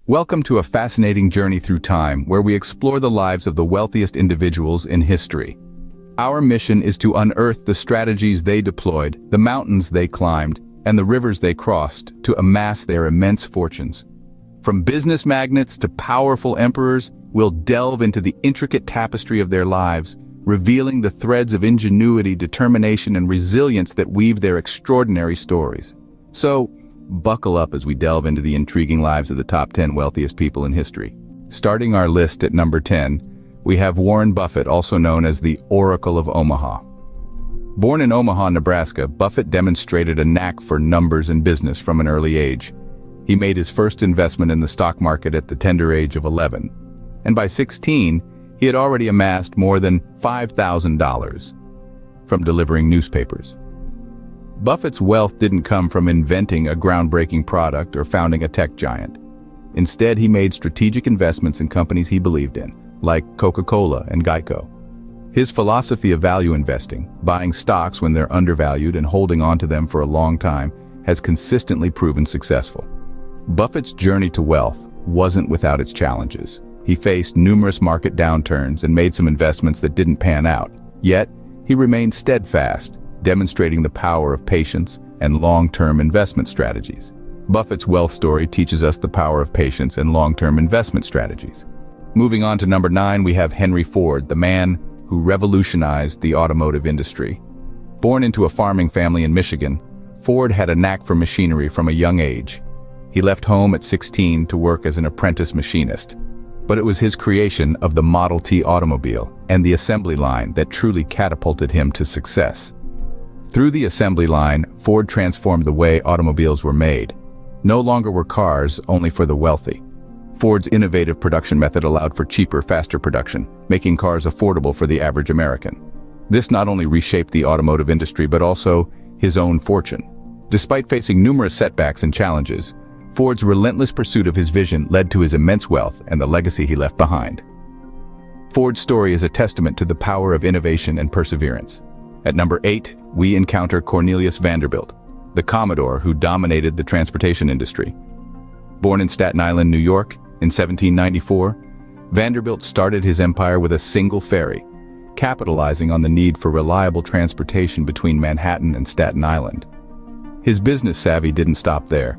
Welcome to a fascinating journey through time where we explore the lives of the wealthiest individuals in history. Our mission is to unearth the strategies they deployed, the mountains they climbed, and the rivers they crossed to amass their immense fortunes. From business magnates to powerful emperors, we'll delve into the intricate tapestry of their lives, revealing the threads of ingenuity, determination, and resilience that weave their extraordinary stories. So, buckle up as we delve into the intriguing lives of the top 10 wealthiest people in history. Starting our list at number 10, we have Warren Buffett, also known as the Oracle of Omaha. Born in Omaha, Nebraska, Buffett demonstrated a knack for numbers and business from an early age. He made his first investment in the stock market at the tender age of 11. And by 16, he had already amassed more than $5,000 from delivering newspapers. Buffett's wealth didn't come from inventing a groundbreaking product or founding a tech giant. Instead, he made strategic investments in companies he believed in, like Coca-Cola and Geico. His philosophy of value investing, buying stocks when they're undervalued and holding on to them for a long time, has consistently proven successful. Buffett's journey to wealth wasn't without its challenges. He faced numerous market downturns and made some investments that didn't pan out. Yet, he remained steadfast, demonstrating the power of patience and long-term investment strategies. Buffett's wealth story teaches us the power of patience and long-term investment strategies. Moving on to number 9, we have Henry Ford, the man who revolutionized the automotive industry. Born into a farming family in Michigan, Ford had a knack for machinery from a young age. He left home at 16 to work as an apprentice machinist. But it was his creation of the Model T automobile and the assembly line that truly catapulted him to success. Through the assembly line, Ford transformed the way automobiles were made. No longer were cars only for the wealthy. Ford's innovative production method allowed for cheaper, faster production, making cars affordable for the average American. This not only reshaped the automotive industry but also his own fortune. Despite facing numerous setbacks and challenges, Ford's relentless pursuit of his vision led to his immense wealth and the legacy he left behind. Ford's story is a testament to the power of innovation and perseverance. At number 8, we encounter Cornelius Vanderbilt, the Commodore who dominated the transportation industry. Born in Staten Island, New York, in 1794, Vanderbilt started his empire with a single ferry, capitalizing on the need for reliable transportation between Manhattan and Staten Island. His business savvy didn't stop there.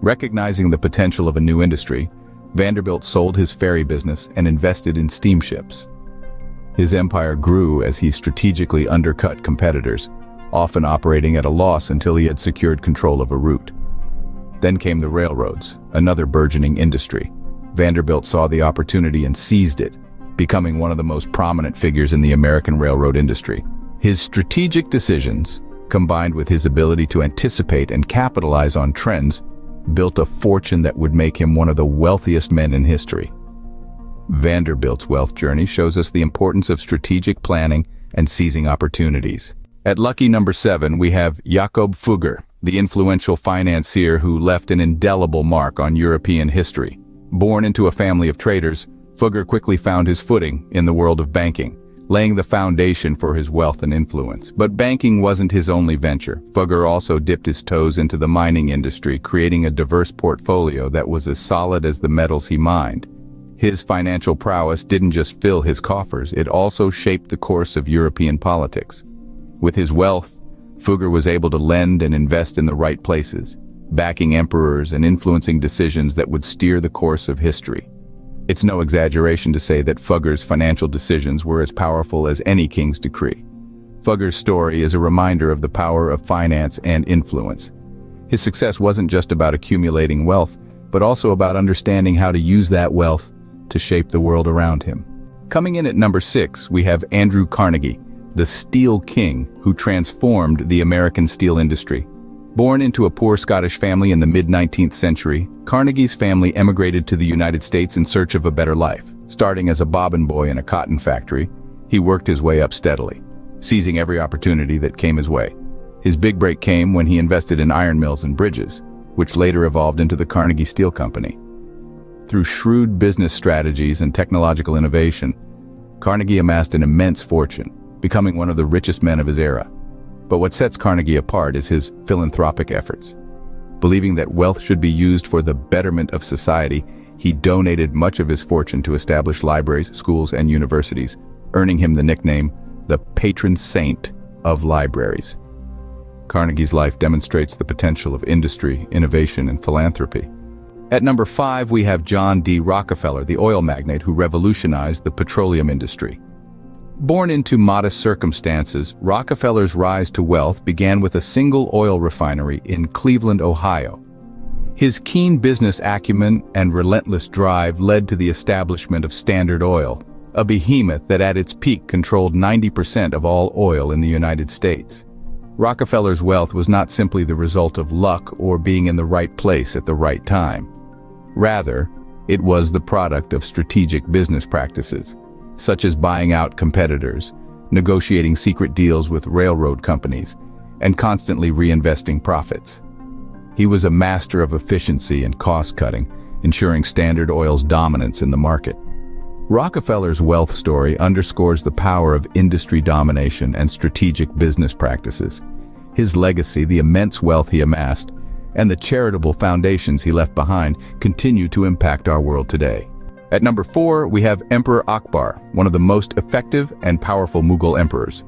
Recognizing the potential of a new industry, Vanderbilt sold his ferry business and invested in steamships. His empire grew as he strategically undercut competitors, often operating at a loss until he had secured control of a route. Then came the railroads, another burgeoning industry. Vanderbilt saw the opportunity and seized it, becoming one of the most prominent figures in the American railroad industry. His strategic decisions, combined with his ability to anticipate and capitalize on trends, built a fortune that would make him one of the wealthiest men in history. Vanderbilt's wealth journey shows us the importance of strategic planning and seizing opportunities. At lucky number 7, we have Jakob Fugger, the influential financier who left an indelible mark on European history. Born into a family of traders, Fugger quickly found his footing in the world of banking, laying the foundation for his wealth and influence. But banking wasn't his only venture. Fugger also dipped his toes into the mining industry, creating a diverse portfolio that was as solid as the metals he mined. His financial prowess didn't just fill his coffers, it also shaped the course of European politics. With his wealth, Fugger was able to lend and invest in the right places, backing emperors and influencing decisions that would steer the course of history. It's no exaggeration to say that Fugger's financial decisions were as powerful as any king's decree. Fugger's story is a reminder of the power of finance and influence. His success wasn't just about accumulating wealth, but also about understanding how to use that wealth to shape the world around him. Coming in at number 6, we have Andrew Carnegie, the Steel King who transformed the American steel industry. Born into a poor Scottish family in the mid-19th century, Carnegie's family emigrated to the United States in search of a better life. Starting as a bobbin boy in a cotton factory, he worked his way up steadily, seizing every opportunity that came his way. His big break came when he invested in iron mills and bridges, which later evolved into the Carnegie Steel Company. Through shrewd business strategies and technological innovation, Carnegie amassed an immense fortune, becoming one of the richest men of his era. But what sets Carnegie apart is his philanthropic efforts. Believing that wealth should be used for the betterment of society, He donated much of his fortune to establish libraries, schools, and universities, earning him the nickname, the patron saint of libraries. Carnegie's life demonstrates the potential of industry, innovation, and philanthropy. At number 5, we have John D. Rockefeller, the oil magnate who revolutionized the petroleum industry. Born into modest circumstances, Rockefeller's rise to wealth began with a single oil refinery in Cleveland, Ohio. His keen business acumen and relentless drive led to the establishment of Standard Oil, a behemoth that at its peak controlled 90% of all oil in the United States. Rockefeller's wealth was not simply the result of luck or being in the right place at the right time. Rather, it was the product of strategic business practices, such as buying out competitors, negotiating secret deals with railroad companies, and constantly reinvesting profits. He was a master of efficiency and cost-cutting, ensuring Standard Oil's dominance in the market. Rockefeller's wealth story underscores the power of industry domination and strategic business practices. His legacy, the immense wealth he amassed, and the charitable foundations he left behind continue to impact our world today. At number 4, we have Emperor Akbar, one of the most effective and powerful Mughal emperors.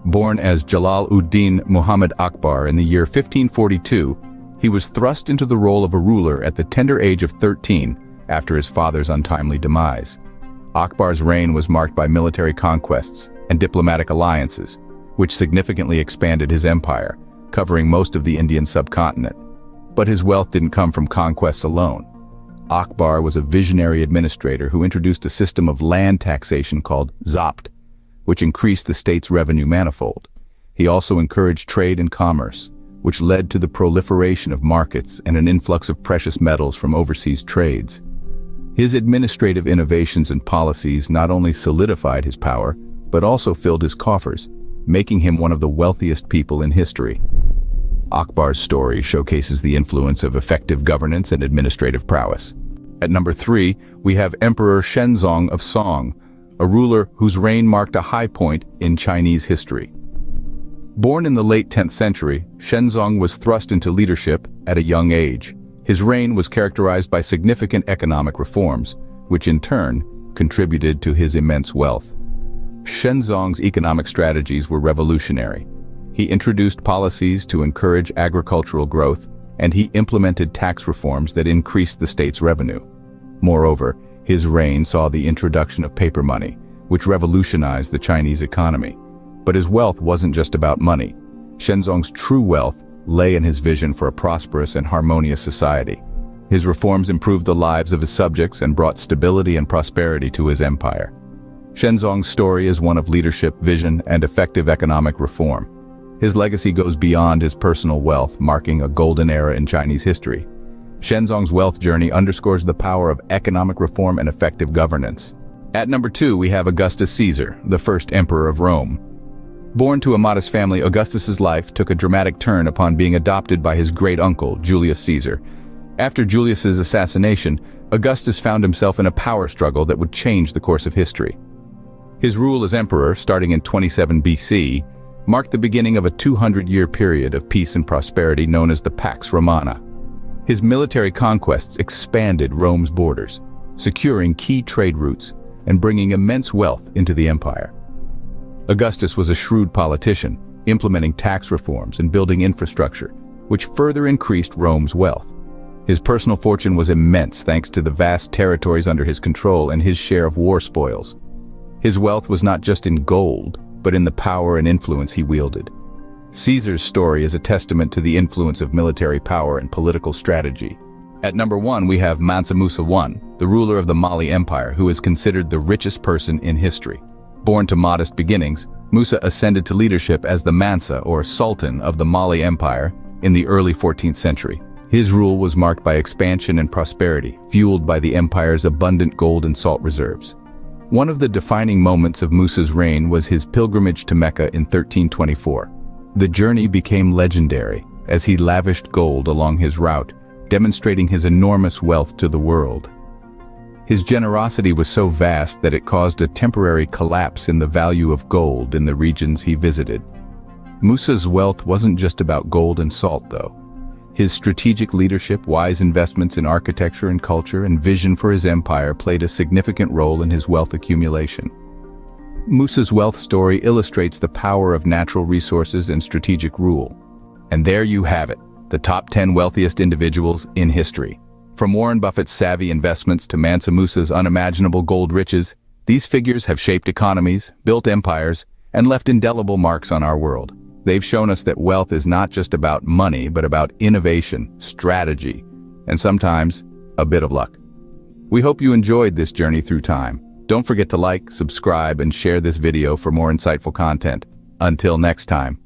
Born as Jalal-ud-Din Muhammad Akbar in the year 1542, he was thrust into the role of a ruler at the tender age of 13 after his father's untimely demise. Akbar's reign was marked by military conquests and diplomatic alliances, which significantly expanded his empire, covering most of the Indian subcontinent. But his wealth didn't come from conquests alone. Akbar was a visionary administrator who introduced a system of land taxation called zabt, which increased the state's revenue manifold. He also encouraged trade and commerce, which led to the proliferation of markets and an influx of precious metals from overseas trades. His administrative innovations and policies not only solidified his power, but also filled his coffers, making him one of the wealthiest people in history. Akbar's story showcases the influence of effective governance and administrative prowess. At number 3, we have Emperor Shenzong of Song, a ruler whose reign marked a high point in Chinese history. Born in the late 10th century, Shenzong was thrust into leadership at a young age. His reign was characterized by significant economic reforms, which in turn contributed to his immense wealth. Shenzong's economic strategies were revolutionary. He introduced policies to encourage agricultural growth, and he implemented tax reforms that increased the state's revenue. Moreover, his reign saw the introduction of paper money, which revolutionized the Chinese economy. But his wealth wasn't just about money. Shenzong's true wealth lay in his vision for a prosperous and harmonious society. His reforms improved the lives of his subjects and brought stability and prosperity to his empire. Shenzong's story is one of leadership, vision, and effective economic reform. His legacy goes beyond his personal wealth, marking a golden era in Chinese history. Shenzong's wealth journey underscores the power of economic reform and effective governance. At number 2, we have Augustus Caesar, the first emperor of Rome. Born to a modest family, Augustus's life took a dramatic turn upon being adopted by his great-uncle, Julius Caesar. After Julius's assassination, Augustus found himself in a power struggle that would change the course of history. His rule as emperor, starting in 27 BC, marked the beginning of a 200-year period of peace and prosperity known as the Pax Romana. His military conquests expanded Rome's borders, securing key trade routes and bringing immense wealth into the empire. Augustus was a shrewd politician, implementing tax reforms and building infrastructure, which further increased Rome's wealth. His personal fortune was immense thanks to the vast territories under his control and his share of war spoils. His wealth was not just in gold, but in the power and influence he wielded. Caesar's story is a testament to the influence of military power and political strategy. At number 1, we have Mansa Musa I, the ruler of the Mali Empire, who is considered the richest person in history. Born to modest beginnings, Musa ascended to leadership as the Mansa, or Sultan, of the Mali Empire in the early 14th century. His rule was marked by expansion and prosperity, fueled by the empire's abundant gold and salt reserves. One of the defining moments of Musa's reign was his pilgrimage to Mecca in 1324. The journey became legendary as he lavished gold along his route, demonstrating his enormous wealth to the world. His generosity was so vast that it caused a temporary collapse in the value of gold in the regions he visited. Musa's wealth wasn't just about gold and salt, though. His strategic leadership, wise investments in architecture and culture, and vision for his empire played a significant role in his wealth accumulation. Musa's wealth story illustrates the power of natural resources and strategic rule. And there you have it, the top 10 wealthiest individuals in history. From Warren Buffett's savvy investments to Mansa Musa's unimaginable gold riches, these figures have shaped economies, built empires, and left indelible marks on our world. They've shown us that wealth is not just about money, but about innovation, strategy, and sometimes a bit of luck. We hope you enjoyed this journey through time. Don't forget to like, subscribe, and share this video for more insightful content. Until next time.